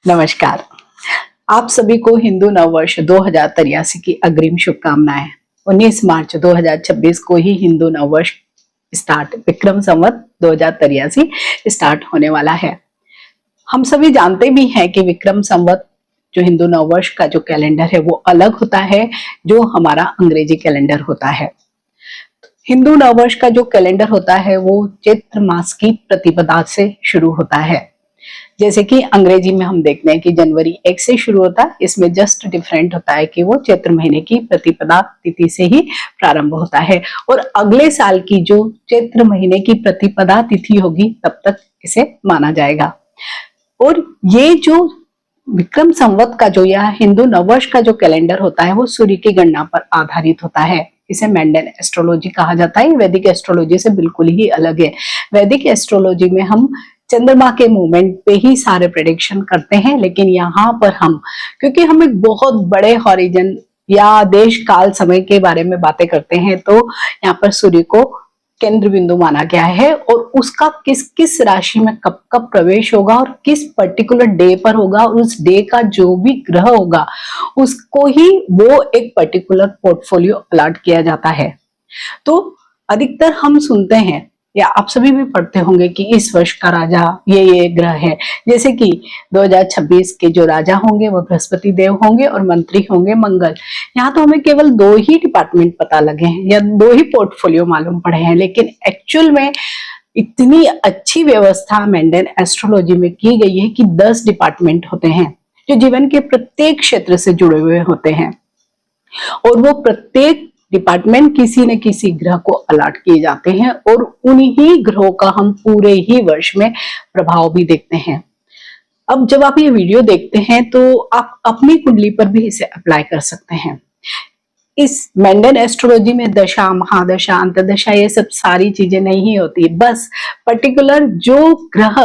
नमस्कार। आप सभी को हिंदू नववर्ष 2083 की अग्रिम शुभकामनाएं। 19 मार्च 2026 को ही हिंदू नववर्ष स्टार्ट विक्रम संवत 2083 स्टार्ट होने वाला है। हम सभी जानते भी हैं कि विक्रम संवत जो हिंदू नववर्ष का जो कैलेंडर है वो अलग होता है जो हमारा अंग्रेजी कैलेंडर होता है। हिंदू नववर्ष का जो कैलेंडर होता है वो चैत्र मास की प्रतिपदा से शुरू होता है। जैसे कि अंग्रेजी में हम देखते हैं कि जनवरी 1 से शुरू होता है, इसमें जस्ट डिफरेंट होता है कि वो चैत्र महीने की प्रतिपदा तिथि से ही प्रारंभ होता है और अगले साल की जो चैत्र महीने की प्रतिपदा तिथि होगी तब तक इसे माना जाएगा। और ये जो विक्रम संवत का जो यह हिंदू नववर्ष का जो कैलेंडर होता है वो सूर्य की गणना पर आधारित होता है। इसे मैंडेन एस्ट्रोलॉजी कहा जाता है। वैदिक एस्ट्रोलॉजी से बिल्कुल ही अलग है। वैदिक एस्ट्रोलॉजी में हम चंद्रमा के मूवमेंट पे ही सारे प्रेडिक्शन करते हैं, लेकिन यहाँ पर हम क्योंकि हम एक बहुत बड़े हॉरिजन या देश काल समय के बारे में बातें करते हैं तो यहाँ पर सूर्य को केंद्र बिंदु माना गया है और उसका किस किस राशि में कब कब प्रवेश होगा और किस पर्टिकुलर डे पर होगा और उस डे का जो भी ग्रह होगा उसको ही वो एक पर्टिकुलर पोर्टफोलियो अलॉट किया जाता है। तो अधिकतर हम सुनते हैं या आप सभी भी पढ़ते होंगे कि इस वर्ष का राजा ये ग्रह है। जैसे कि 2026 के जो राजा होंगे वो बृहस्पति देव होंगे और मंत्री होंगे मंगल। यहाँ तो हमें केवल 2 ही डिपार्टमेंट पता लगे हैं या 2 ही पोर्टफोलियो मालूम पड़े हैं, लेकिन एक्चुअल में इतनी अच्छी व्यवस्था मैंडेन एस्ट्रोलॉजी में की गई है कि 10 डिपार्टमेंट होते हैं जो जीवन के प्रत्येक क्षेत्र से जुड़े हुए होते हैं और वो प्रत्येक डिपार्टमेंट किसी न किसी ग्रह को अलॉट किए जाते हैं और उन्हीं ग्रहों का हम पूरे ही वर्ष में प्रभाव भी देखते हैं। अब जब आप ये वीडियो देखते हैं तो आप अपनी कुंडली पर भी इसे अप्लाई कर सकते हैं। इस मैंडेन एस्ट्रोलॉजी में दशा, महादशा, अंतर्दशा ये सब सारी चीजें नहीं होती, बस पर्टिकुलर जो ग्रह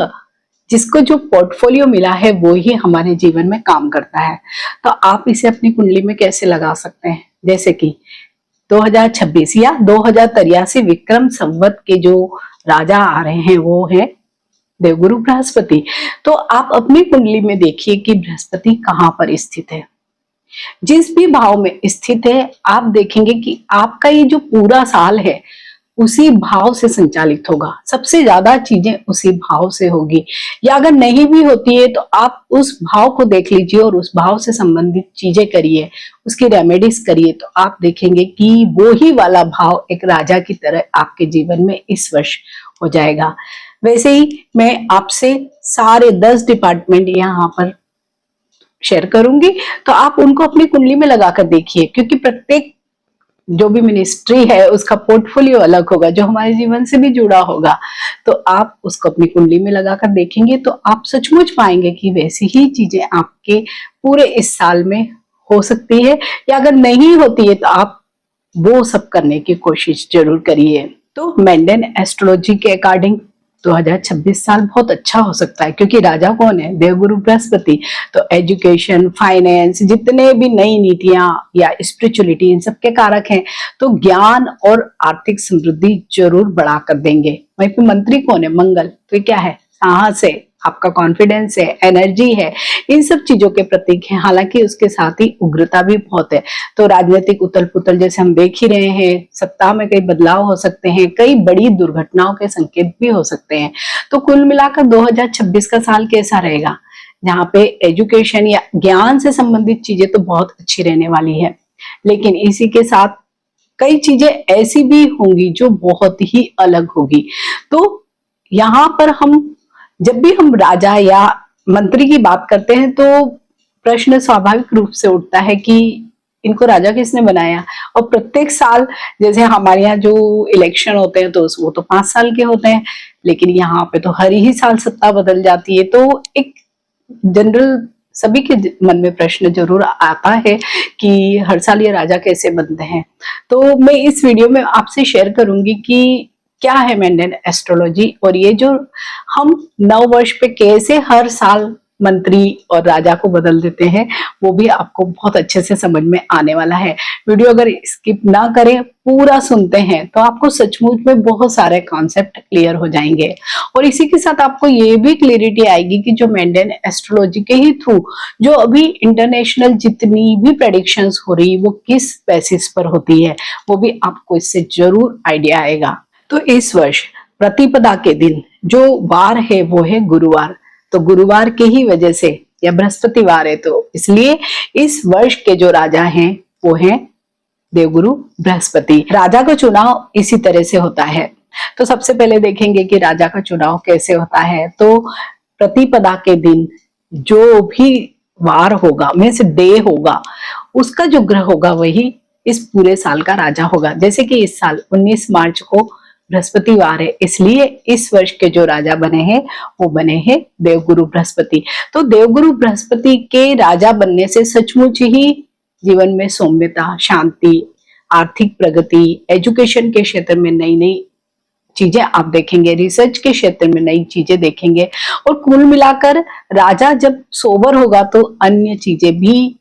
जिसको जो पोर्टफोलियो मिला है वो ही हमारे जीवन में काम करता है। तो आप इसे अपनी कुंडली में कैसे लगा सकते हैं? जैसे कि 2026 या 2083 विक्रम संवत के जो राजा आ रहे हैं वो है देवगुरु बृहस्पति। तो आप अपनी कुंडली में देखिए कि बृहस्पति कहाँ पर स्थित है। जिस भी भाव में स्थित है आप देखेंगे कि आपका ये जो पूरा साल है उसी भाव से संचालित होगा। सबसे ज्यादा चीजें उसी भाव से होगी, या अगर नहीं भी होती है तो आप उस भाव को देख लीजिए और उस भाव से संबंधित चीजें करिए, उसकी रेमेडीज करिए, तो आप देखेंगे कि वो ही वाला भाव एक राजा की तरह आपके जीवन में इस वर्ष हो जाएगा। वैसे ही मैं आपसे सारे 10 डिपार्टमेंट यहाँ पर शेयर करूंगी, तो आप उनको अपनी कुंडली में लगाकर देखिए, क्योंकि प्रत्येक जो भी मिनिस्ट्री है उसका पोर्टफोलियो अलग होगा जो हमारे जीवन से भी जुड़ा होगा। तो आप उसको अपनी कुंडली में लगाकर देखेंगे तो आप सचमुच पाएंगे कि वैसी ही चीजें आपके पूरे इस साल में हो सकती है, या अगर नहीं होती है तो आप वो सब करने की कोशिश जरूर करिए। तो मैंडेन एस्ट्रोलॉजी के अकॉर्डिंग 2026 साल बहुत अच्छा हो सकता है, क्योंकि राजा कौन है? देवगुरु बृहस्पति। तो एजुकेशन, फाइनेंस, जितने भी नई नीतियां या स्पिरिचुअलिटी इन सब के कारक हैं, तो ज्ञान और आर्थिक समृद्धि जरूर बढ़ा कर देंगे। वहीं पे मंत्री कौन है? मंगल। तो ये क्या है? साहस है, आपका कॉन्फिडेंस है, एनर्जी है, इन सब चीजों के प्रतीक हैं। हालांकि उसके साथ ही उग्रता भी बहुत है। तो राजनीतिक उथल पुथल जैसे हम देख ही रहे हैं, सत्ता में कई बदलाव हो सकते हैं, कई बड़ी दुर्घटनाओं के संकेत भी हो सकते हैं। तो कुल मिलाकर 2026 का साल कैसा रहेगा? जहाँ पे एजुकेशन या ज्ञान से संबंधित चीजें तो बहुत अच्छी रहने वाली है, लेकिन इसी के साथ कई चीजें ऐसी भी होंगी जो बहुत ही अलग होगी। तो यहाँ पर हम जब भी हम राजा या मंत्री की बात करते हैं तो प्रश्न स्वाभाविक रूप से उठता है कि इनको राजा किसने बनाया। और प्रत्येक साल जैसे हमारे यहाँ जो इलेक्शन होते हैं तो वो तो 5 साल के होते हैं, लेकिन यहाँ पे तो हर ही साल सत्ता बदल जाती है। तो एक जनरल सभी के मन में प्रश्न जरूर आता है कि हर साल ये राजा कैसे बनते हैं। तो मैं इस वीडियो में आपसे शेयर करूंगी कि क्या है मैंडेन एस्ट्रोलॉजी और ये जो हम नव वर्ष पे कैसे हर साल मंत्री और राजा को बदल देते हैं, वो भी आपको बहुत अच्छे से समझ में आने वाला है। वीडियो अगर स्किप ना करें, पूरा सुनते हैं तो आपको सचमुच में बहुत सारे कॉन्सेप्ट क्लियर हो जाएंगे। और इसी के साथ आपको ये भी क्लियरिटी आएगी कि जो मंडेन एस्ट्रोलॉजी के ही थ्रू जो अभी इंटरनेशनल जितनी भी प्रेडिक्शंस हो रही वो किस बेसिस पर होती है, वो भी आपको इससे जरूर आइडिया आएगा। तो इस वर्ष प्रतिपदा के दिन जो वार है वो है गुरुवार। तो गुरुवार के ही वजह से, या बृहस्पतिवार है, तो इसलिए इस वर्ष के जो राजा हैं वो हैं देवगुरु बृहस्पति। राजा का चुनाव इसी तरह से होता है। तो सबसे पहले देखेंगे कि राजा का चुनाव कैसे होता है। तो प्रतिपदा के दिन जो भी वार होगा, मीन्स डे होगा, उसका जो ग्रह होगा वही इस पूरे साल का राजा होगा। जैसे कि इस साल 19 मार्च को बृहस्पतिवार है, इसलिए इस वर्ष के जो राजा बने हैं वो बने हैं देवगुरु बृहस्पति। तो देवगुरु बृहस्पति के राजा बनने से सचमुच ही जीवन में सौम्यता, शांति, आर्थिक प्रगति, एजुकेशन के क्षेत्र में नई नई चीजें आप देखेंगे, रिसर्च के क्षेत्र में नई चीजें देखेंगे। और कुल मिलाकर राजा जब सोबर होगा तो अन्य चीजें भी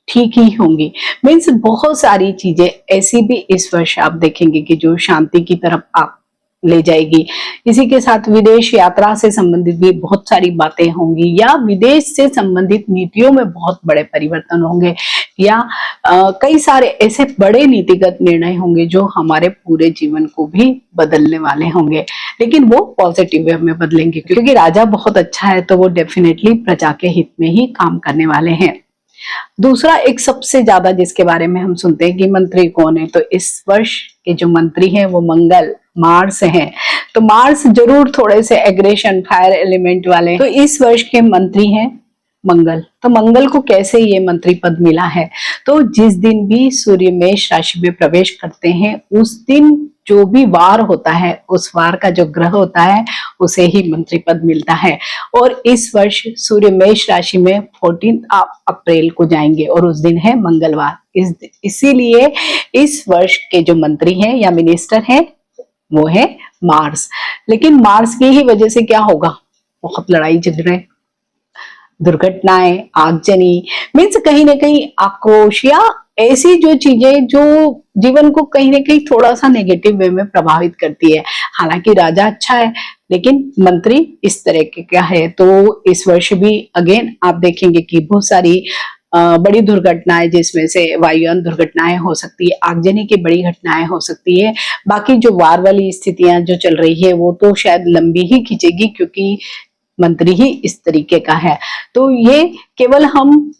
ठीक ही होंगी। मीन्स बहुत सारी चीजें ऐसी भी इस वर्ष आप देखेंगे कि जो शांति की तरफ आप ले जाएगी। इसी के साथ विदेश यात्रा से संबंधित भी बहुत सारी बातें होंगी, या विदेश से संबंधित नीतियों में बहुत बड़े परिवर्तन होंगे, या कई सारे ऐसे बड़े नीतिगत निर्णय होंगे जो हमारे पूरे जीवन को भी बदलने वाले होंगे। लेकिन वो पॉजिटिव वे में बदलेंगे, क्योंकि राजा बहुत अच्छा है तो वो डेफिनेटली प्रजा के हित में ही काम करने वाले हैं। दूसरा, एक सबसे ज्यादा जिसके बारे में हम सुनते हैं कि मंत्री कौन है, तो इस वर्ष के जो मंत्री हैं वो मंगल, मार्स हैं। तो मार्स जरूर थोड़े से एग्रेशन, फायर एलिमेंट वाले, तो इस वर्ष के मंत्री हैं मंगल। तो मंगल को कैसे ये मंत्री पद मिला है, तो जिस दिन भी सूर्य मेष राशि में प्रवेश करते हैं उस दिन जो भी वार होता है, उस वार का जो ग्रह होता है उसे ही मंत्री पद मिलता है। और इस वर्ष सूर्य मेष राशि में 14 अप्रैल को जाएंगे और उस दिन है मंगलवार। इसीलिए इस वर्ष के जो मंत्री हैं या मिनिस्टर हैं वो है मार्स। लेकिन मार्स की ही वजह से क्या होगा, बहुत लड़ाई झगड़े, दुर्घटनाएं, आगजनी, मीन्स कहीं ना कहीं आक्रोश, या ऐसी जो चीजें जो जीवन को कहीं ना कहीं थोड़ा सा नेगेटिव वे में प्रभावित करती है। हालांकि राजा अच्छा है लेकिन मंत्री इस तरह के क्या है। तो इस वर्ष भी अगेन आप देखेंगे कि बहुत सारी बड़ी दुर्घटनाएं, जिसमें से वायुयान दुर्घटनाएं हो सकती है, आगजनी की बड़ी घटनाएं हो सकती है। बाकी जो वार वाली स्थितियां जो चल रही है वो तो शायद लंबी ही खींचेगी, क्योंकि मंत्री ही इस तरीके का है। तो ये केवल हम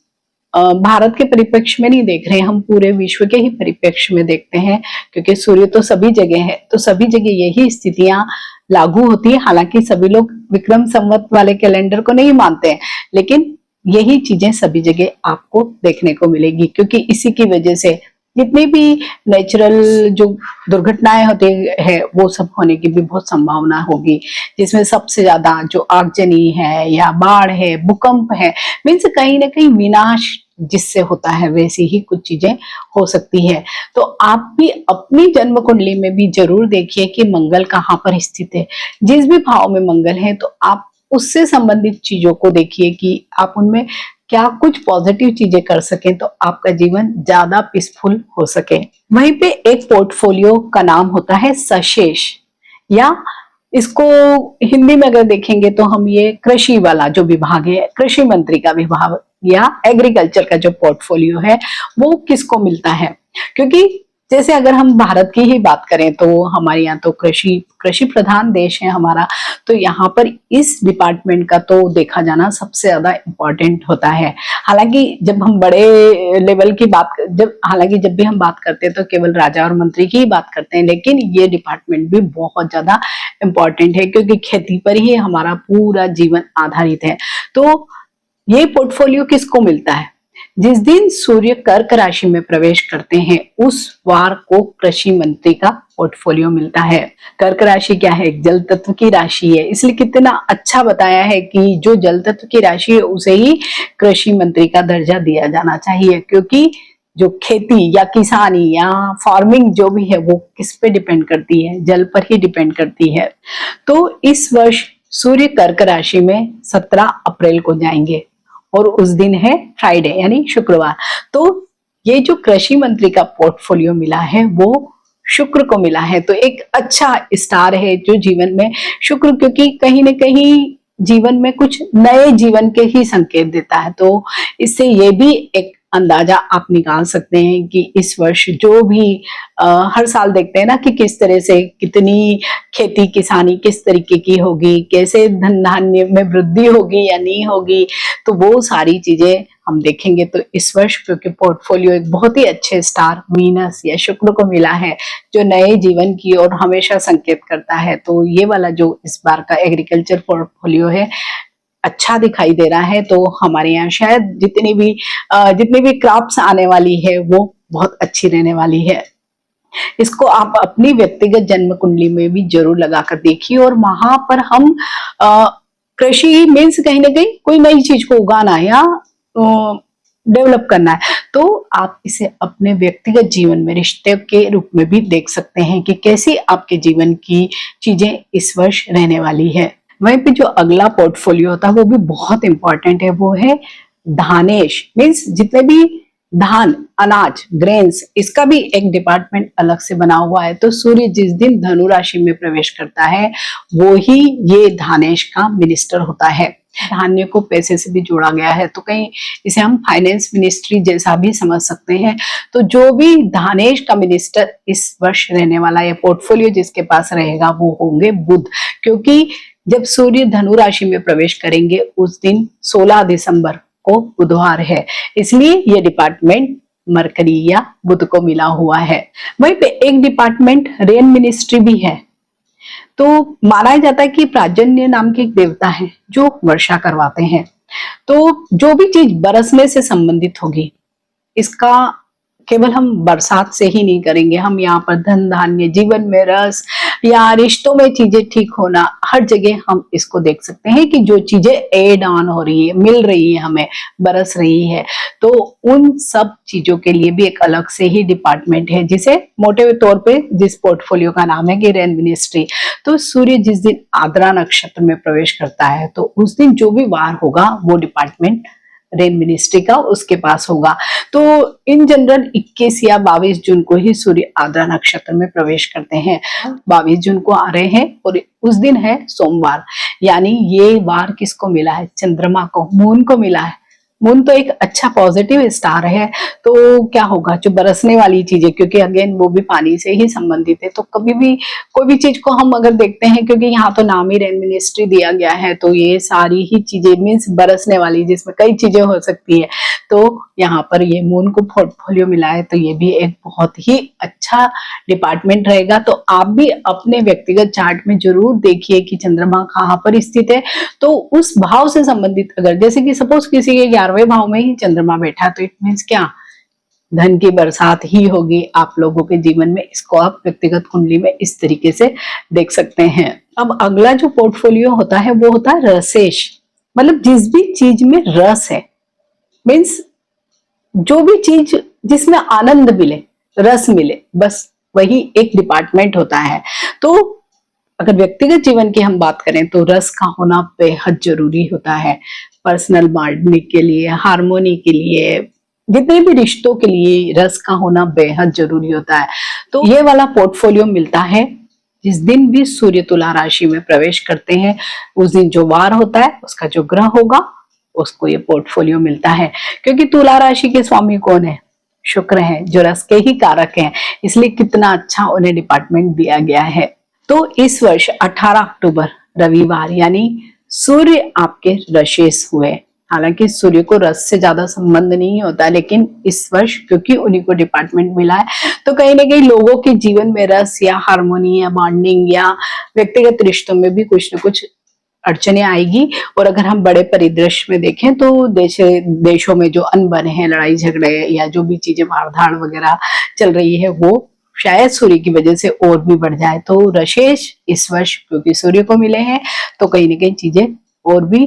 भारत के परिप्रेक्ष्य में नहीं देख रहे हैं, हम पूरे विश्व के ही परिप्रेक्ष्य में देखते हैं, क्योंकि सूर्य तो सभी जगह है, तो सभी जगह यही स्थितियां लागू होती है। हालांकि सभी लोग विक्रम संवत वाले कैलेंडर को नहीं मानते हैं, लेकिन यही चीजें सभी जगह आपको देखने को मिलेगी, क्योंकि इसी की वजह से जितनी भी नेचुरल जो दुर्घटनाएं होती है वो सब होने की भी बहुत संभावना होगी, जिसमें सबसे ज्यादा जो आगजनी है या बाढ़ है, भूकंप है, मीन्स कहीं ना कहीं विनाश जिससे होता है वैसी ही कुछ चीजें हो सकती है। तो आप भी अपनी जन्म कुंडली में भी जरूर देखिए कि मंगल कहाँ पर स्थित है। जिस भी भाव में मंगल है तो आप उससे संबंधित चीजों को देखिए कि आप उनमें क्या कुछ पॉजिटिव चीजें कर सकें, तो आपका जीवन ज्यादा पीसफुल हो सके। वहीं पे एक पोर्टफोलियो का नाम होता है सशेष, या इसको हिंदी में अगर देखेंगे तो हम ये कृषि वाला जो विभाग है, कृषि मंत्री का विभाग या एग्रीकल्चर का जो पोर्टफोलियो है वो किसको मिलता है। क्योंकि जैसे अगर हम भारत की ही बात करें तो हमारे यहाँ तो कृषि प्रधान देश है हमारा, तो यहाँ पर इस डिपार्टमेंट का तो देखा जाना सबसे ज्यादा इम्पोर्टेंट होता है। हालांकि जब हम बड़े लेवल की बात जब भी हम बात करते हैं तो केवल राजा और मंत्री की ही बात करते हैं, लेकिन ये डिपार्टमेंट भी बहुत ज्यादा इम्पोर्टेंट है, क्योंकि खेती पर ही हमारा पूरा जीवन आधारित है। तो ये पोर्टफोलियो किसको मिलता है, जिस दिन सूर्य कर्क राशि में प्रवेश करते हैं उस वार को कृषि मंत्री का पोर्टफोलियो मिलता है। कर्क राशि क्या है, जल तत्व की राशि है, इसलिए कितना अच्छा बताया है कि जो जल तत्व की राशि है उसे ही कृषि मंत्री का दर्जा दिया जाना चाहिए, क्योंकि जो खेती या किसानी या फार्मिंग जो भी है वो किस पे डिपेंड करती है, जल पर ही डिपेंड करती है। तो इस वर्ष सूर्य कर्क राशि में 17 अप्रैल को जाएंगे और उस दिन है फ्राइडे यानी शुक्रवार। तो ये जो कृषि मंत्री का पोर्टफोलियो मिला है वो शुक्र को मिला है, तो एक अच्छा स्टार है जो जीवन में शुक्र, क्योंकि कहीं ना कहीं जीवन में कुछ नए जीवन के ही संकेत देता है। तो इससे ये भी एक अंदाजा आप निकाल सकते हैं कि इस वर्ष जो भी हर साल देखते हैं ना कि किस तरह से कितनी खेती किसानी किस तरीके की होगी, कैसे धन धान्य में वृद्धि होगी या नहीं होगी, तो वो सारी चीजें हम देखेंगे। तो इस वर्ष क्योंकि पोर्टफोलियो एक बहुत ही अच्छे स्टार वीनस या शुक्र को मिला है जो नए जीवन की और हमेशा संकेत करता है, तो ये वाला जो इस बार का एग्रीकल्चर पोर्टफोलियो है अच्छा दिखाई दे रहा है। तो हमारे यहाँ शायद जितनी भी क्रॉप्स आने वाली है वो बहुत अच्छी रहने वाली है। इसको आप अपनी व्यक्तिगत जन्म कुंडली में भी जरूर लगाकर देखिए और वहां पर हम कृषि मीन्स कहीं ना कहीं कोई नई चीज को उगाना है या डेवलप करना है, तो आप इसे अपने व्यक्तिगत जीवन में रिश्ते के रूप में भी देख सकते हैं कि कैसी आपके जीवन की चीजें इस वर्ष रहने वाली है। वहीं पे जो अगला पोर्टफोलियो होता है वो भी बहुत इंपॉर्टेंट है, वो है धानेश मीन्स जितने भी धान अनाज ग्रेन्स, इसका भी एक डिपार्टमेंट अलग से बना हुआ है। तो सूर्य जिस दिन धनु राशि में प्रवेश करता है वो ही ये धानेश का मिनिस्टर होता है। धान्य को पैसे से भी जोड़ा गया है, तो कहीं इसे हम फाइनेंस मिनिस्ट्री जैसा भी समझ सकते हैं। तो जो भी धानेश का मिनिस्टर इस वर्ष रहने वाला है, पोर्टफोलियो जिसके पास रहेगा वो होंगे बुध, क्योंकि जब सूर्य धनु राशि में प्रवेश करेंगे उस दिन 16 दिसंबर को बुधवार है, इसलिए ये डिपार्टमेंट मरकरी या बुध को मिला हुआ है। वहीं पे एक डिपार्टमेंट रेन मिनिस्ट्री भी है। तो माना जाता है कि प्राजन्य नाम के एक देवता है जो वर्षा करवाते हैं, तो जो भी चीज बरसने से संबंधित होगी इसका केवल हम बरसात से ही नहीं करेंगे, हम यहाँ पर धन धान्य जीवन में रस या रिश्तों में चीजें ठीक होना, हर जगह हम इसको देख सकते हैं कि जो चीजें एड ऑन हो रही है, मिल रही है, हमें बरस रही है, तो उन सब चीजों के लिए भी एक अलग से ही डिपार्टमेंट है जिसे मोटे तौर पे जिस पोर्टफोलियो का नाम है कि रेन मिनिस्ट्री। तो सूर्य जिस दिन आद्रा नक्षत्र में प्रवेश करता है तो उस दिन जो भी वार होगा वो डिपार्टमेंट रेन मिनिस्ट्री का उसके पास होगा। तो इन जनरल 21 या 22 जून को ही सूर्य आद्रा नक्षत्र में प्रवेश करते हैं। 22 जून को आ रहे हैं और उस दिन है सोमवार, यानी ये वार किसको मिला है? चंद्रमा को, मून को मिला है। मून तो एक अच्छा पॉजिटिव स्टार है, तो क्या होगा जो बरसने वाली चीजें, क्योंकि अगेन वो भी पानी से ही संबंधित है, तो कभी भी कोई भी चीज को हम अगर देखते हैं, क्योंकि यहाँ तो नाम ही रेन मिनिस्ट्री दिया गया है, तो ये सारी ही चीजें मीन्स बरसने वाली जिसमें कई चीजें हो सकती है, तो यहाँ पर ये मून को पोर्टफोलियो मिला है, तो ये भी एक बहुत ही अच्छा डिपार्टमेंट रहेगा। तो आप भी अपने व्यक्तिगत चार्ट में जरूर देखिए कि चंद्रमा कहाँ पर स्थित है, तो उस भाव से संबंधित अगर जैसे कि सपोज किसी के 11वें भाव में ही चंद्रमा बैठा, तो इट मीन्स क्या, धन की बरसात ही होगी आप लोगों के जीवन में। इसको आप व्यक्तिगत कुंडली में इस तरीके से देख सकते हैं। अब अगला जो पोर्टफोलियो होता है वो होता है रसेश, मतलब जिस भी चीज में रस है, मीन्स जो भी चीज जिसमें आनंद मिले, रस मिले, बस वही एक डिपार्टमेंट होता है। तो अगर व्यक्तिगत जीवन की हम बात करें तो रस का होना बेहद जरूरी होता है, पर्सनल बॉन्डिंग के लिए, हार्मोनी के लिए, जितने भी रिश्तों के लिए रस का होना बेहद जरूरी होता है। तो ये वाला पोर्टफोलियो मिलता है जिस दिन भी सूर्य तुला राशि में प्रवेश करते हैं, उस दिन जो वार होता है उसका जो ग्रह होगा उसको ये पोर्टफोलियो मिलता है। क्योंकि तुला राशि के स्वामी कौन है? शुक्र है, जो रस के ही कारक हैं, इसलिए कितना अच्छा उन्हें डिपार्टमेंट दिया गया है। तो इस वर्ष 18 अक्टूबर रविवार यानी सूर्य आपके रसेश हुए। हालांकि सूर्य को रस से ज्यादा संबंध नहीं होता, लेकिन इस वर्ष क्योंकि उन्हीं को डिपार्टमेंट मिला है, तो कहीं ना कहीं लोगों के जीवन में रस या हार्मोनी या बॉन्डिंग या व्यक्तिगत रिश्तों में भी कुछ न कुछ अड़चने आएगी। और अगर हम बड़े परिदृश्य में देखें तो देशों में जो अनबन है, लड़ाई झगड़े या जो भी चीजें मारधाड़ वगैरह चल रही है, वो शायद सूर्य की वजह से और भी बढ़ जाए। तो रसेश इस वर्ष क्योंकि सूर्य को मिले हैं, तो कहीं ना कहीं चीजें और भी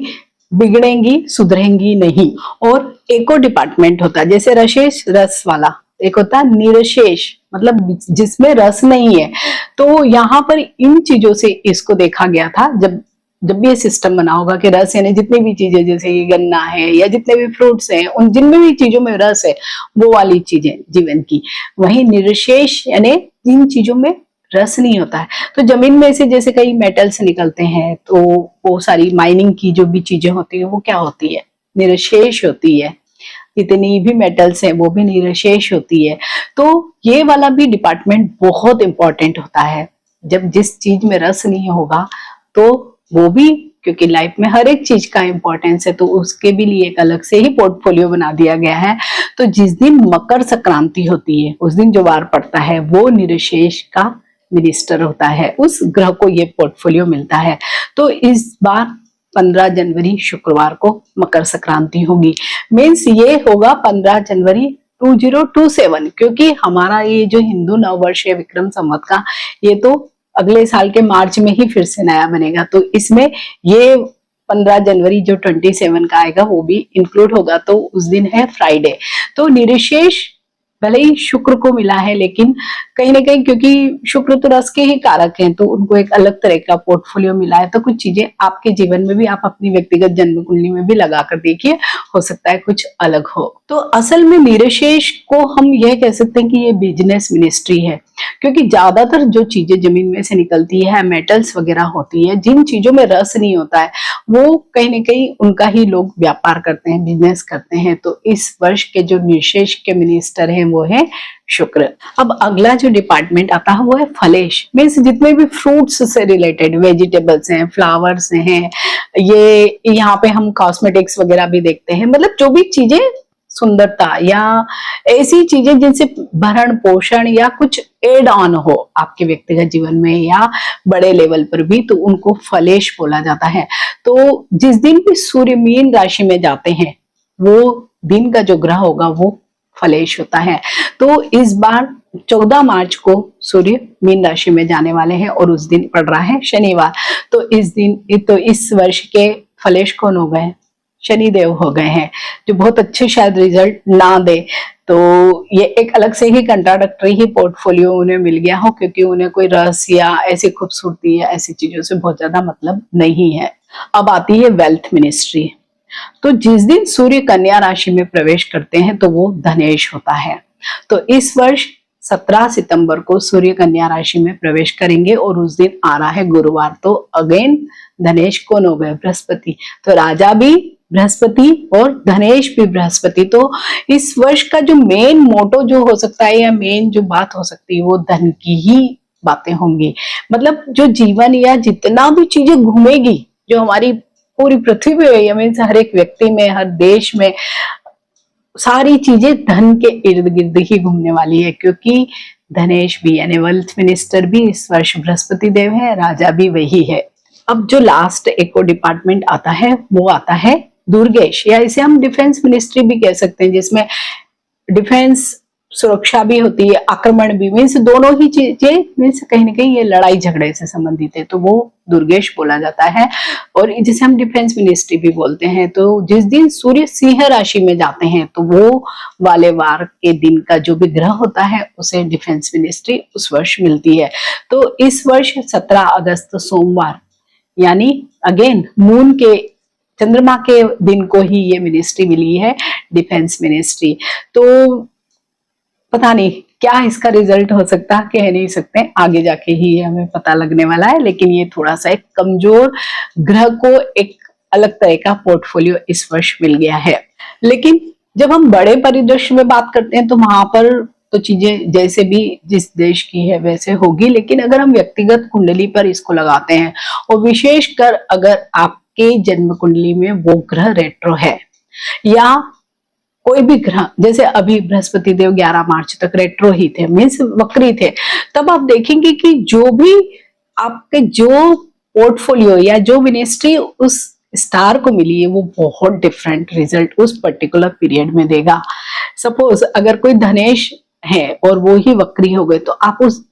बिगड़ेंगी, सुधरेंगी नहीं। और एक और डिपार्टमेंट होता है, जैसे रसेश रस वाला, एक होता है निरशेष, मतलब जिसमें रस नहीं है। तो यहाँ पर इन चीजों से इसको देखा गया था, जब जब भी ये सिस्टम बना होगा कि रस यानी जितनी भी चीजें, जैसे ये गन्ना है या जितने भी फ्रूट्स हैं, उन जिनमें भी चीजों में रस है, वो वाली चीजें जीवन की। वहीं निरशेष यानी जिन चीजों में रस नहीं होता है, तो जमीन में से जैसे कई मेटल्स निकलते हैं, तो वो सारी माइनिंग की जो भी चीजें होती है वो क्या होती है, निरशेष होती है। जितनी भी मेटल्स हैं वो भी निरशेष होती है। तो ये वाला भी डिपार्टमेंट बहुत इंपॉर्टेंट होता है। जब जिस चीज में रस नहीं होगा तो वो भी, क्योंकि लाइफ में हर एक चीज का इंपॉर्टेंस है, तो उसके भी लिए एक अलग से ही पोर्टफोलियो बना दिया गया है। तो जिस दिन मकर संक्रांति होती है उस दिन जो वार पड़ता है वो निरशेष का मिनिस्टर होता है, उस ग्रह को ये पोर्टफोलियो मिलता है। तो इस बार 15 जनवरी शुक्रवार को मकर संक्रांति होगी। मीन्स ये होगा 15 जनवरी 2027, क्योंकि हमारा ये जो हिंदू नववर्ष है विक्रम संवत का, ये तो अगले साल के मार्च में ही फिर से नया बनेगा। तो इसमें ये 15 जनवरी जो 27 का आएगा वो भी इंक्लूड होगा। तो उस दिन है फ्राइडे। तो निरशेष भले ही शुक्र को मिला है, लेकिन कहीं ना कहीं क्योंकि शुक्र तो रस के ही कारक हैं, तो उनको एक अलग तरह का पोर्टफोलियो मिला है। तो कुछ चीजें आपके जीवन में भी आप अपनी व्यक्तिगत जन्म कुंडली में भी लगा कर देखिए, हो सकता है कुछ अलग हो। तो असल में निरशेष को हम यह कह सकते हैं कि ये बिजनेस मिनिस्ट्री है, क्योंकि ज्यादातर जो चीजें जमीन में से निकलती है, मेटल्स वगैरह होती है, जिन चीजों में रस नहीं होता है वो कहीं ना कहीं उनका ही लोग व्यापार करते हैं, बिजनेस करते हैं। तो इस वर्ष के जो निरशेष के मिनिस्टर हैं वो है शुक्र। अब अगला जो डिपार्टमेंट आता है वो है फलेश। मीन्स जितने भी फ्रूट्स से रिलेटेड वेजिटेबल्स हैं, फ्लावर्स हैं, ये यहाँ पे हम कॉस्मेटिक्स वगैरह भी देखते हैं, मतलब जो भी चीजें सुंदरता या ऐसी चीजें जिनसे भरण पोषण या कुछ एड ऑन हो आपके व्यक्तिगत जीवन में या बड़े लेवल पर भी, तो उनको फलेश बोला जाता है। तो जिस दिन भी सूर्य मीन राशि में जाते हैं वो दिन का जो ग्रह होगा वो फलेश होता है। तो इस बार 14 मार्च को सूर्य मीन राशि में जाने वाले हैं और उस दिन पड़ रहा है शनिवार। तो इस वर्ष के फलेश कौन हो गए, शनिदेव हो गए हैं, जो बहुत अच्छे शायद रिजल्ट ना दे। तो ये एक अलग से ही कंट्राडक्टरी ही पोर्टफोलियो उन्हें मिल गया हो, क्योंकि उन्हें कोई रस या ऐसी खूबसूरती या ऐसी चीजों से बहुत ज्यादा मतलब नहीं है। अब आती है वेल्थ मिनिस्ट्री। तो जिस दिन सूर्य कन्या राशि में प्रवेश करते हैं तो वो धनेश होता है। तो इस वर्ष 17 सितंबर को सूर्य कन्या राशि में प्रवेश करेंगे और उस दिन आ रहा है गुरुवार। तो अगेन धनेश कौन हो गए, बृहस्पति। तो राजा भी बृहस्पति और धनेश भी बृहस्पति। तो इस वर्ष का जो मेन मोटो जो हो सकता है या मेन जो बात हो सकती है वो धन की ही बातें होंगी। मतलब जो जीवन या जितना भी चीजें घूमेगी, जो हमारी पूरी पृथ्वी पे मीन्स हर एक व्यक्ति में, हर देश में सारी चीजें धन के इर्द गिर्द ही घूमने वाली है, क्योंकि धनेश भी यानी वेल्थ मिनिस्टर भी इस वर्ष बृहस्पति देव है, राजा भी वही है। अब जो लास्ट एक डिपार्टमेंट आता है वो आता है दुर्गेश, या इसे हम डिफेंस मिनिस्ट्री भी कह सकते हैं, जिसमें डिफेंस सुरक्षा भी होती है, आक्रमण भी, मीन्स दोनों ही चीजें, मीन्स कहीं ना कहीं ये लड़ाई झगड़े से संबंधित है, तो वो दुर्गेश बोला जाता है और जिसे हम डिफेंस मिनिस्ट्री भी बोलते हैं। तो जिस दिन सूर्य सिंह राशि में जाते हैं तो वो वाले वार के दिन का जो भी ग्रह होता है उसे डिफेंस मिनिस्ट्री उस वर्ष मिलती है। तो इस वर्ष 17 अगस्त सोमवार यानी अगेन मून के, चंद्रमा के दिन को ही ये मिनिस्ट्री मिली है, डिफेंस मिनिस्ट्री। तो पता नहीं क्या इसका रिजल्ट हो सकता है, कह नहीं सकते, आगे जाके ही हमें पता लगने वाला है। लेकिन ये थोड़ा सा एक कमजोर ग्रह को एक अलग तरह का पोर्टफोलियो इस वर्ष मिल गया है। लेकिन जब हम बड़े परिदृश्य में बात करते हैं तो वहां पर तो चीजें जैसे भी जिस देश की है वैसे होगी। लेकिन अगर हम व्यक्तिगत कुंडली पर इसको लगाते हैं और विशेषकर अगर आपके जन्म कुंडली में वो ग्रह रेट्रो है या कोई भी ग्रह, जैसे अभी बृहस्पति देव 11 मार्च तक रेट्रो ही थे, मीन्स वक्री थे, तब आप देखेंगे कि जो भी आपके जो पोर्टफोलियो या जो मिनिस्ट्री उस स्टार को मिली है वो बहुत डिफरेंट रिजल्ट उस पर्टिकुलर पीरियड में देगा। सपोज अगर कोई धनेश है और वो ही वक्री हो गए तो आप उस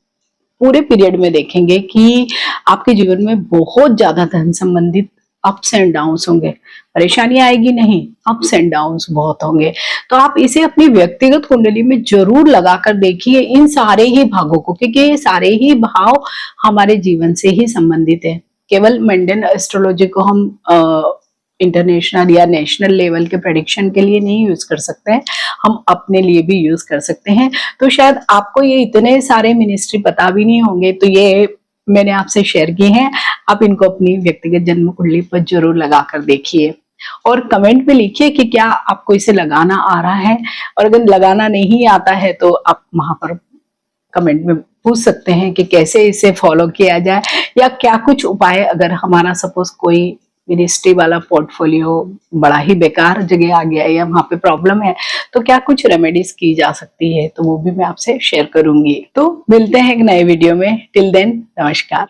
पूरे पीरियड में देखेंगे कि आपके जीवन में बहुत ज्यादा धन संबंधित अप्स एंड डाउन्स होंगे। परेशानी आएगी नहीं, अप्स एंड डाउन्स बहुत होंगे। तो आप इसे अपनी व्यक्तिगत कुंडली में जरूर लगाकर देखिए इन सारे ही भागों को, क्योंकि ये सारे ही भाव हमारे जीवन से ही संबंधित है। केवल मंडेन एस्ट्रोलॉजी को हम इंटरनेशनल या नेशनल लेवल के प्रेडिक्शन के लिए नहीं यूज कर सकते हैं, हम अपने लिए भी यूज कर सकते हैं। तो शायद आपको ये इतने सारे मिनिस्ट्री पता भी नहीं होंगे, तो ये मैंने आपसे शेयर किए हैं। आप इनको अपनी व्यक्तिगत जन्म कुंडली पर जरूर लगा कर देखिए और कमेंट में लिखिए कि क्या आपको इसे लगाना आ रहा है, और अगर लगाना नहीं आता है तो आप वहां पर कमेंट में पूछ सकते हैं कि कैसे इसे फॉलो किया जाए, या क्या कुछ उपाय, अगर हमारा सपोज कोई मिनिस्ट्री वाला पोर्टफोलियो बड़ा ही बेकार जगह आ गया है या वहां पे प्रॉब्लम है, तो क्या कुछ रेमेडीज की जा सकती है, तो वो भी मैं आपसे शेयर करूंगी। तो मिलते हैं एक नए वीडियो में। टिल देन, नमस्कार।